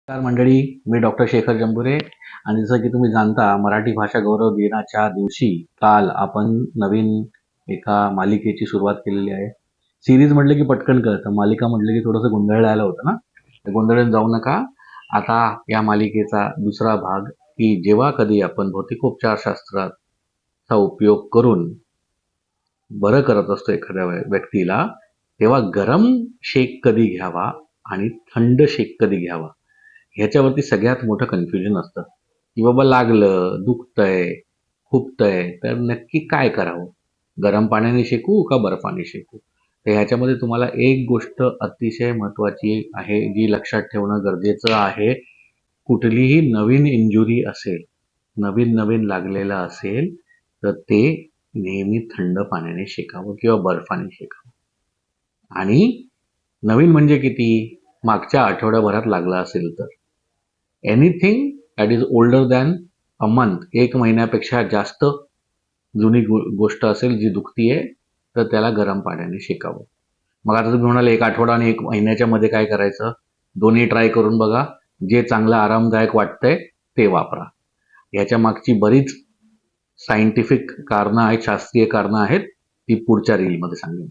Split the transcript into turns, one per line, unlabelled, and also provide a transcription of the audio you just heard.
नमस्कार मंडळी, मी डॉक्टर शेखर जंबुरे आणि जसं की तुम्ही जाणता मराठी भाषा गौरव दिनाच्या दिवशी काल आपण नवीन एका मालिकेची सुरुवात केलेली आहे. सिरीज म्हटलं की पटकन कळतं, मालिका म्हटलं की थोडंसं गोंधळायला होतं ना. तर गोंधळून जाऊ नका. आता या मालिकेचा दुसरा भाग की जेव्हा कधी आपण भौतिकोपचारशास्त्राचा उपयोग करून बरं करत असतो एखाद्या व्यक्तीला, तेव्हा गरम शेक कधी घ्यावा आणि थंड शेक कधी घ्यावा ह्याच्यावरती सगळ्यात मोठं कन्फ्युजन असतं की बाबा लागलं, दुखतंय, खुपतंय, तर नक्की काय करावं? गरम पाण्याने शेकू का बर्फाने शेकू? तर ह्याच्यामध्ये तुम्हाला एक गोष्ट अतिशय महत्त्वाची आहे जी लक्षात ठेवणं गरजेचं आहे. कुठलीही नवीन इंजुरी असेल, नवीन लागलेलं असेल, तर ते नेहमी थंड पाण्याने शेकावं किंवा बर्फाने शेकावं. आणि नवीन म्हणजे किती? मागच्या आठवड्याभरात लागला असेल तर. Anything that is older than a month, 1 महिन्यापेक्षा जास्त जुनी गोष्ट असेल जी दुखतीये, तर त्याला गरम पाण्याने शेकावं. मग आता तुम्ही म्हणाल 1 आठवडा आणि 1 महिन्याच्या मध्ये काय करायचं? दोन्ही ट्राय करून बघा. जे चांगलं आरामदायक वाटतंय ते वापरा. ह्याच्या मागची बरीच सायंटिफिक कारणं आहेत, शास्त्रीय कारणं आहेत. ती पुढच्या रीलमध्ये सांगेन.